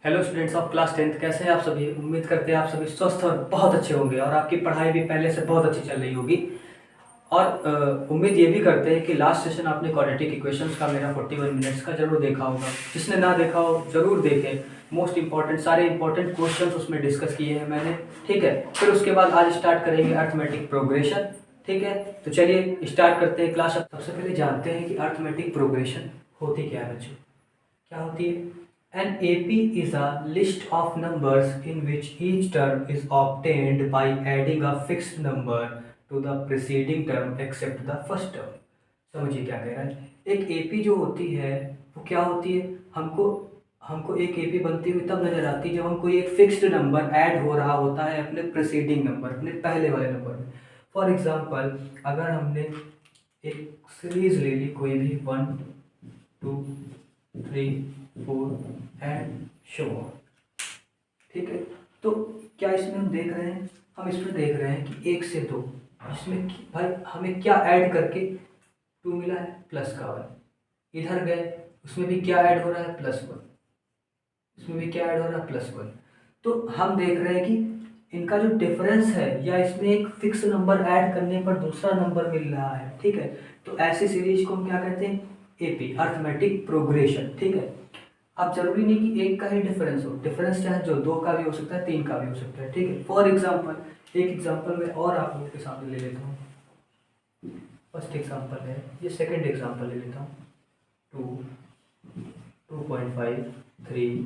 Hello students of class 10th, कैसे हैं आप सभी। उम्मीद करते हैं आप सभी स्वस्थ और बहुत अच्छे होंगे और आपकी पढ़ाई भी पहले से बहुत अच्छी चल रही होगी। और उम्मीद ये भी करते हैं कि लास्ट सेशन आपने क्वाड्रेटिक इक्वेशंस का मेरा 41 मिनट्स का जरूर देखा होगा। जिसने ना देखा हो जरूर देखें। मोस्ट इंपॉर्टेंट सारे इंपॉर्टेंट क्वेश्चंस उसमें डिस्कस किए हैं मैंने। ठीक है, फिर उसके बाद आज स्टार्ट करेंगे अर्थमेटिक प्रोग्रेशन। ठीक है, तो चलिए स्टार्ट करते हैं क्लास। सबसे पहले जानते हैं कि अर्थमेटिक प्रोग्रेशन होती क्या है बच्चों। क्या होती है? An AP is a list of numbers in which each term is obtained by adding a fixed number to the preceding term except the first term। समझिए क्या कह रहा है। एक AP जो होती है वो क्या होती है, हमको हमको एक AP बनती हुई तब नजर आती है जब हम कोई एक फिक्स्ड नंबर ऐड हो रहा होता है अपने प्रीसीडिंग नंबर, अपने पहले वाले नंबर में। फॉर एग्जांपल, अगर हमने एक सीरीज ले ली कोई भी 1 2 3 4 एंड शो ऑन। ठीक है, तो क्या इसमें हम देख रहे हैं, हम इसमें देख रहे हैं कि 1 से 2, इसमें भाई हमें क्या ऐड करके 2 मिला है, प्लस का 1। इधर गए, उसमें भी क्या ऐड हो रहा है, +1। इसमें भी क्या ऐड हो रहा है, +1। तो हम देख रहे हैं कि इनका जो डिफरेंस है, या इसमें एक फिक्स नंबर ऐड करने पर दूसरा नंबर मिल रहा है। ठीक है, तो ऐसी सीरीज को हम क्या कहते हैं, एपी, अर्थमेटिक प्रोग्रेशन। ठीक है, अब जरूरी नहीं कि एक का ही डिफरेंस हो, डिफरेंस चाहे जो 2 का भी हो सकता है, 3 का भी हो सकता है। ठीक है, फॉर एग्जांपल एक एग्जांपल मैं और आप लोगों के सामने ले लेता हूँ। फर्स्ट एग्जांपल है ये, सेकंड एग्जांपल ले लेता हूँ। 2 2.5 3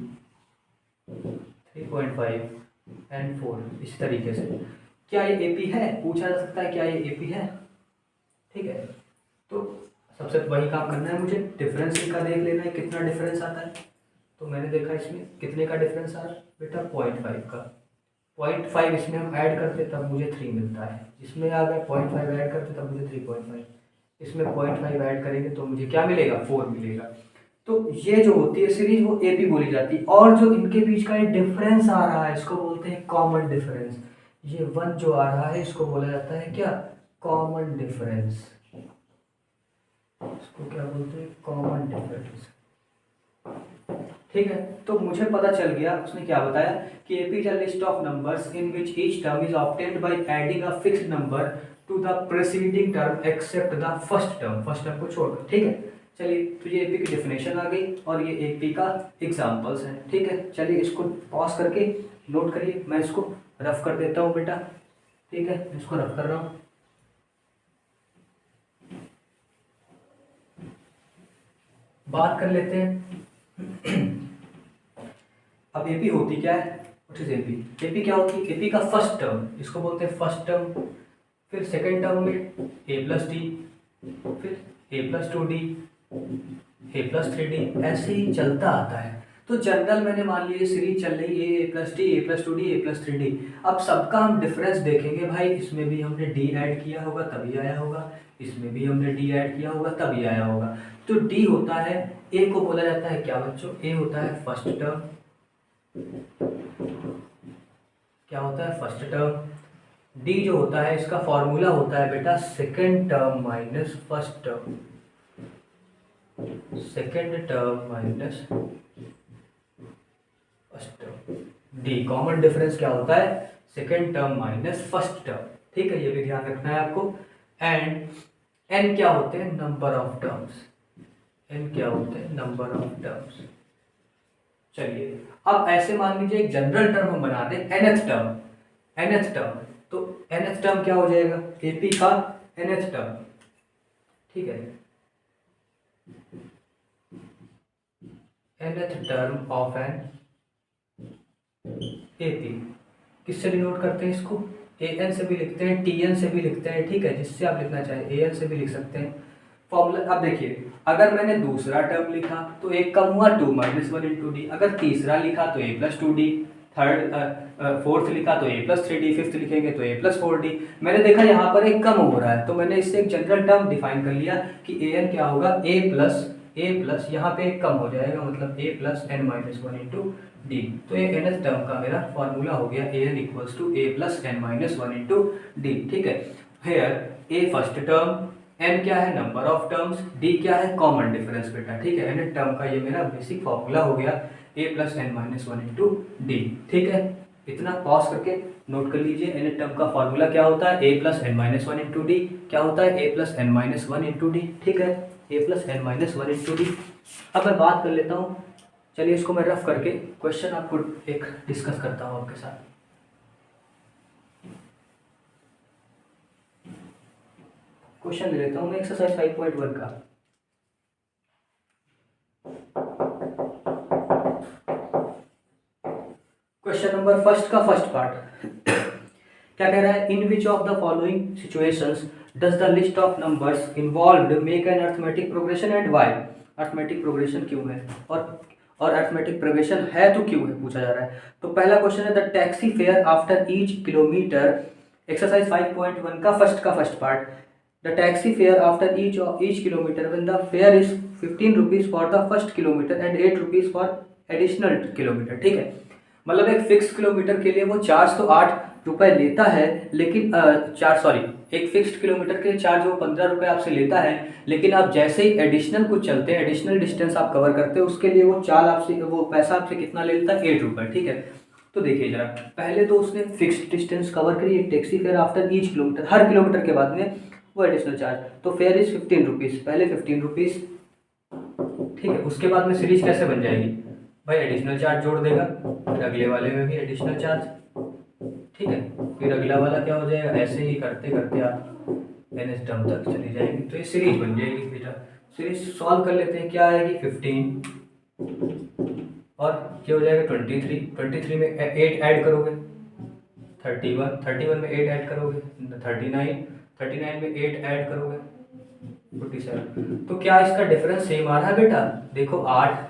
3.5 एंड 4, इस तरीके से। क्या ये एपी है, पूछा जा सकता है क्या ये एपी है। ठीक है, तो सबसे वही काम करना है मुझे, डिफरेंस इनका देख लेना है कितना डिफरेंस आता है। तो मैंने देखा इसमें कितने का डिफरेंस आ रहा है बेटा, 0.5 का। 0.5 इसमें हम ऐड करते तब मुझे 3 मिलता है। जिसमें आ गया 0.5 ऐड करते तब मुझे 3.5, इसमें 0.5 ऐड करेंगे तो मुझे क्या मिलेगा, 4 मिलेगा। तो ये जो होती है सीरीज वो एपी बोली जाती है। और जो इनके बीच का एक डिफरेंस आ रहा है इसको बोलते हैं कॉमन डिफरेंस। ये 1 जो आ रहा है इसको बोला जाता है क्या, कॉमन डिफरेंस। इसको क्या बोलते हैं, कॉमन डिफरेंस। ठीक है, तो मुझे पता चल गया उसने क्या बताया कि AP is a list of numbers in which each term is obtained by adding a fixed number to the preceding term except the first term, first term को छोड़कर। ठीक है, चलिए, तो ये AP की डेफिनेशन आ गई और ये AP का एग्जांपल्स हैं। ठीक है, चलिए इसको पॉज करके नोट करिए, मैं इसको रफ कर देता हूँ बेटा। ठीक है, इसको रफ कर रहा हूँ। बात कर लेते हैं अब एपी होती क्या है, व्हाट इज एपी। एपी क्या होती है, एपी का फर्स्ट टर्म, इसको बोलते हैं फर्स्ट टर्म। फिर सेकंड टर्म में a+d, फिर a+2d, a+3d, ऐसे ही चलता आता है। तो जनरल मैंने मान लिया सीरीज चल रही है a+d, a+2d, a+3d। अब सबका हम डिफरेंस देखेंगे भाई, इसमें भी हमने d ऐड किया होगा तभी आया होगा, इसमें भी हमने d ऐड किया होगा तभी आया होगा। तो d होता है, a को बोला जाता है क्या बच्चों, a होता है फर्स्ट टर्म। क्या होता है, फर्स्ट टर्म। डी जो होता है इसका फॉर्मूला होता है बेटा second term minus first term, second term minus first term. D common difference क्या होता है, second term minus first term. ठीक है, ये भी ध्यान रखना है आपको। एंड एन क्या होते हैं, नंबर ऑफ टर्म्स। एन क्या होते हैं, नंबर ऑफ टर्म्स। चलिए, अब ऐसे मान लीजिए एक जनरल टर्म हम बना दें, nth टर्म। nth टर्म, तो nth टर्म क्या हो जाएगा, एपी का nth टर्म। ठीक है, nth term of an AP. किससे डिनोट करते हैं इसको, an से भी लिखते हैं, tn से भी लिखते हैं। ठीक है, जिससे आप लिखना चाहें an से भी लिख सकते हैं। फॉर्मूला अब देखिए, अगर मैंने दूसरा टर्म लिखा तो एक कम हुआ 2 - 1 इंटू डी। अगर तीसरा लिखा तो a+2d, थर्ड फोर्थ लिखा तो a+3d, फिफ्थ लिखेंगे तो a+4d। मैंने देखा यहाँ पर एक कम हो रहा है तो मैंने इससे एक जनरल टर्म डिफाइन कर लिया कि an क्या होगा, a+ यहाँ पे एक कम हो जाएगा, मतलब a+n-1 इंटू डी। तो ये nth टर्म का मेरा फॉर्मूला हो गया an = a+n-1 इंटू डी। ठीक है, here a first term, n क्या है, नंबर ऑफ टर्म्स, d क्या है, कॉमन डिफरेंस बेटा। ठीक है, nth टर्म का ये मेरा बेसिक फॉर्मूला हो गया। A plus N minus one into D. ठीक है, इतना पॉज करके नोट कर लीजिए। एन टर्म का फॉर्मूला क्या होता है, A plus N minus one into D. क्या होता है, A plus N minus one into D. ठीक है, A plus N minus one into D. अब मैं बात कर लेता हूँ, चलिए इसको मैं रफ करके क्वेश्चन आपको एक डिस्कस करता हूँ आपके साथ। क्वेश्चन ले लेता हूँ मैं एक्सरसाइज 5.1 का। क्वेश्चन नंबर फर्स्ट का फर्स्ट पार्ट क्या कह रहा है, in which of the following situations does the list of numbers involved make an arithmetic progression and why. Arithmetic progression क्यों है और अर्थमेटिक प्रोग्रेशन है तो क्यों है, पूछा जा रहा है। तो पहला क्वेश्चन है the taxi fare after each kilometre, exercise 5.1 का first part. The taxi fare after each kilometre when the fair is 15 rupees for the first kilometre and 8 rupees for additional kilometre. ठीक है, मतलब एक फिक्स किलोमीटर के लिए वो charge तो 8 रुपए लेता है, लेकिन एक फिक्स्ड किलोमीटर के चार्ज वो 15 रुपए आपसे लेता है, लेकिन आप जैसे ही एडिशनल कुछ चलते हैं, एडिशनल डिस्टेंस आप कवर करते हैं, उसके लिए वो पैसा आपसे कितना ले लेता है, 8 रुपए। ठीक है, तो देखिए जरा, पहले तो उसने फिक्स्ड डिस्टेंस कवर करी, एक taxi fare after each kilometre, हर किलोमीटर के बाद में वो एडिशनल चार्ज, तो फेयर इज 15 रुपीज़, पहले 15 रुपीज़। ठीक है, उसके बाद में सीरीज कैसे बन जाएगी भाई, एडिशनल चार्ज जोड़ देगा, फिर अगले वाले में भी एडिशनल चार्ज। ठीक है, फिर अगला वाला क्या हो जाएगा, ऐसे ही करते करते आप एनएस टर्म तक चली जाएगी, तो ये सीरीज बन जाएगी। बेटा सीरीज सॉल्व कर लेते हैं, क्या आएगी 15 और क्या हो जाएगा 23 में 8 ऐड करोगे 31 में 8 ऐड करोगे 39 में 8 ऐड करोगे 47। तो क्या इसका डिफरेंस सेम आ रहा है बेटा, देखो 8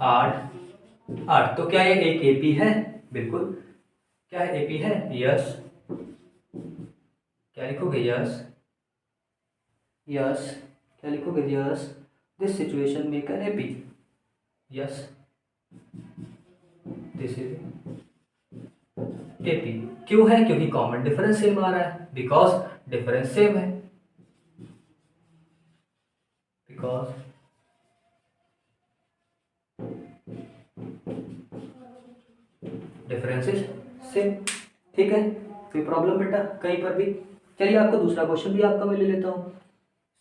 8। तो क्या ये एक एपी है, बिल्कुल। क्या है, एपी है, यस। क्या लिखोगे, यस। क्या लिखोगे, yes. This situation make an AP, yes, this is AP. क्यों है, क्योंकि कॉमन डिफरेंस सेम आ रहा है, बिकॉज डिफरेंस सेम है, बिकॉज डिफरेंसेस सेम। ठीक है, कोई प्रॉब्लम बेटा कहीं पर भी। चलिए आपको दूसरा क्वेश्चन भी आपका मैं ले लेता हूँ।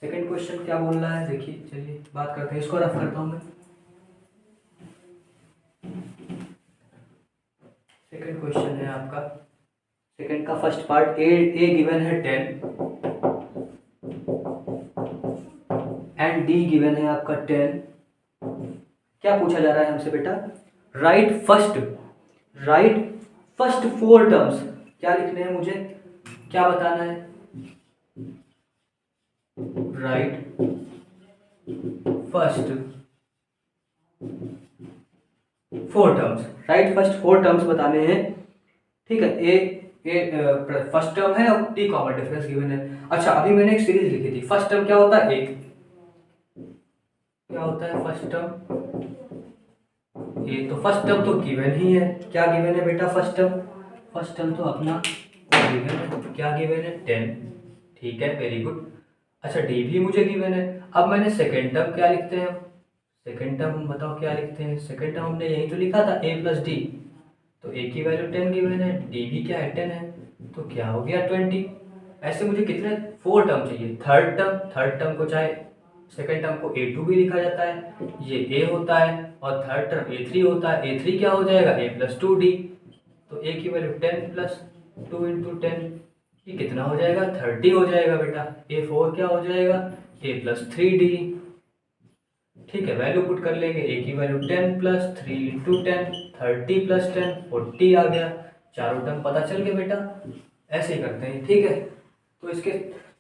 सेकंड क्वेश्चन क्या बोल रहा है, देखिए चलिए बात करते हैं, इसको रफ करता हूँ मैं। सेकंड क्वेश्चन है आपका, सेकंड का फर्स्ट पार्ट, ए गिवन है 10 एंड डी गिवन है आपका 10। क्या पूछा जा रहा है हमसे बेटा, राइट फर्स्ट 4 टर्म्स। क्या लिखने हैं मुझे, क्या बताना है, right first 4 terms, right first 4 terms बताने हैं। ठीक है, ए फर्स्ट टर्म है और टी कॉमन डिफरेंस गिवन है। अच्छा, अभी मैंने एक सीरीज लिखी थी, फर्स्ट टर्म क्या होता है, एक, क्या होता है फर्स्ट टर्म, ये तो फर्स्ट टर्म तो गिवन ही है। क्या गिवन है बेटा, फर्स्ट टर्म तो अपना गिवन है, क्या गिवन है 10। ठीक है, वेरी गुड। अच्छा, डी भी मुझे गिवन है। अब मैंने सेकेंड टर्म क्या लिखते हैं, सेकेंड टर्म हम बताओ क्या लिखते हैं, सेकेंड टर्म हमने यही तो लिखा था ए प्लस डी, तो ए की वैल्यू 10 गिवन है, डी भी क्या है 10 है, तो क्या हो गया 20। ऐसे मुझे कितने 4 टर्म चाहिए। थर्ड टर्म को चाहे सेकेंड टर्म को A2 भी लिखा जाता है, ये A होता है, और थर्ड टर्म A3 होता है। A3 क्या हो जाएगा, A प्लस 2D, तो A की वैल्यू 10 प्लस 2 इंटू 10, ये कितना हो जाएगा 30 हो जाएगा बेटा। A4 क्या हो जाएगा, A प्लस 3D। ठीक है, वैल्यू पुट कर लेंगे, A की वैल्यू 10 प्लस 3 इंटू 10, 30 प्लस 10 40 आ गया। चारों टर्म पता चल गए बेटा, ऐसे ही करते हैं। ठीक है, तो इसके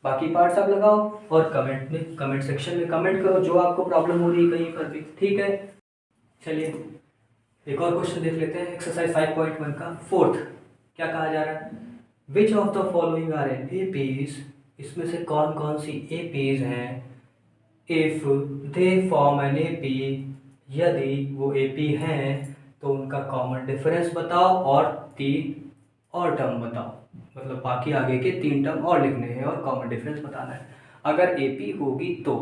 बाकी पार्ट्स आप लगाओ और कमेंट सेक्शन में कमेंट करो जो आपको प्रॉब्लम हो रही है कहीं पर भी। ठीक है, चलिए एक और क्वेश्चन देख लेते हैं, एक्सरसाइज 5.1 का फोर्थ। क्या कहा जा रहा है, which of the following are an APs, इसमें से कौन कौन सी एपीज हैं, if they form an AP, यदि वो एपी हैं तो उनका कॉमन डिफरेंस बताओ और 3 और टर्म बताओ, मतलब बाकी आगे के 3 टर्म और लिखने हैं और कॉमन डिफरेंस बताना है। अगर एपी होगी तो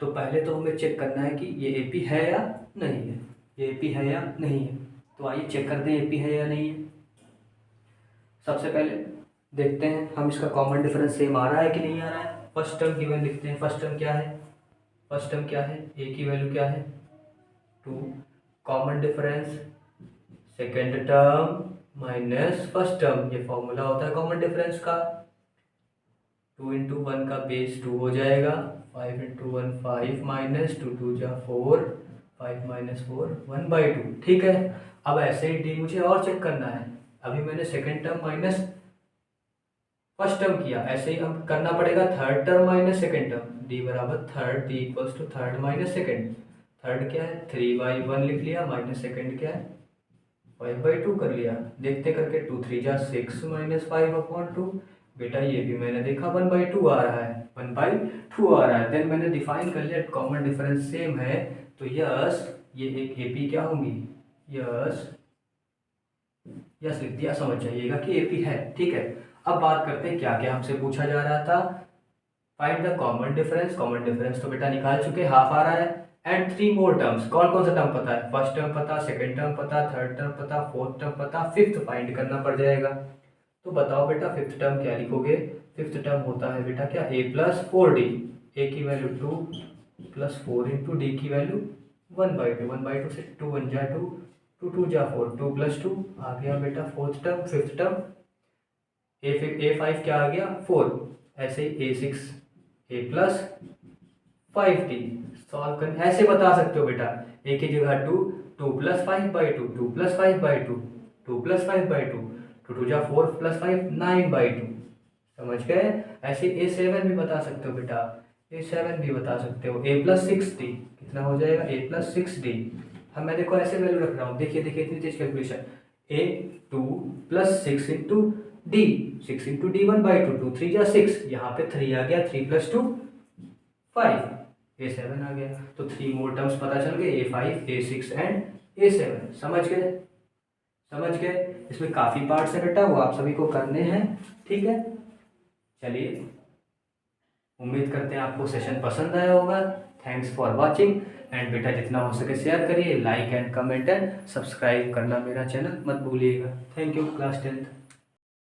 पहले तो हमें चेक करना है कि ये एपी है या नहीं है। ये AP है या नहीं है। तो आइए चेक करते हैं AP है या नहीं है। सबसे पहले देखते हैं हम इसका कॉमन डिफरेंस सेम आ रहा है कि नहीं आ रहा है। फर्स्ट टर्म गिवन लिखते हैं। फर्स्ट टर्म क्या है, फर्स्ट टर्म क्या है, A की वैल्यू क्या है 2, common difference second term minus first term, ये फॉर्मूला होता है कॉमन डिफरेंस का। 2 इंटू 1 का बेस 2 हो जाएगा, 5 इंटू 1 5 माइनस 2 2 जा 4, 5 माइनस 4 1/2। ठीक है, अब ऐसे ही डी मुझे और चेक करना है। अभी मैंने second term minus first term किया, ऐसे ही अब करना पड़ेगा third term minus second term. D बराबर third, D equals to third minus second. Third क्या है 3/1 लिख लिया, माइनस सेकेंड क्या है 5/2 कर लिया। देखते करके 2 3 जा 6 माइनस 5/2। बेटा ये भी मैंने देखा 1/2 आ रहा है, 1/2 आ रहा है। देन मैंने डिफाइन कर लिया कॉमन डिफरेंस सेम है, तो यस ये एक AP क्या होंगी, यस यस लिख दिया। समझ जाइएगा कि AP है। ठीक है, अब बात करते हैं क्या क्या हमसे पूछा जा रहा था। Find the common difference. Common difference तो बेटा निकाल चुके, हाफ आ रहा है। And 3 more terms. कौन कौन सा टर्म पता है, फर्स्ट टर्म पता, सेकंड टर्म पता, थर्ड टर्म पता, फोर्थ टर्म पता, फिफ्थ फाइंड करना पड़ जाएगा। तो बताओ बेटा फिफ्थ टर्म क्या लिखोगे। फिफ्थ टर्म होता है बेटा क्या A प्लस 4D। A की वैल्यू 2 प्लस 4 इंटू डी की वैल्यू 1/2। 1/2 से 2 1 जा 2, 2 2 जा 4, 2 प्लस 2 आ गया बेटा fourth term. Fifth term A5 क्या आ गया 4। ऐसे ही A6 A plus 5D solve कर ऐसे बता सकते हो बेटा। A की जगह 2, 2 प्लस 5/2, 2 प्लस 5/2, 2 प्लस 5/2, 2 2 जा 4 प्लस 5 9/2। समझ गए। ऐसे A7 भी बता सकते हो बेटा, A7 भी बता सकते हो। A प्लस 6D कितना हो जाएगा, A प्लस 6D। हम मैं देखो ऐसे वैल्यू रख रहा हूँ, देखिए देखिए इतनी तेज calculation. A2 plus 6 into D, 6 into D 1/2, 2 3 जा 6, यहाँ पे 3 आ गया, 3 प्लस 2 5, A7 आ गया। तो 3 मोर टर्म्स पता चल गए, A5 A6 एंड A7। समझ गए, समझ गए। इसमें काफ़ी पार्ट्स है बेटा, वो आप सभी को करने हैं। ठीक है, चलिए उम्मीद करते हैं आपको सेशन पसंद आया होगा। थैंक्स फॉर वॉचिंग एंड बेटा जितना हो सके शेयर करिए, like and comment and subscribe करना मेरा चैनल मत भूलिएगा। Thank you class 10th।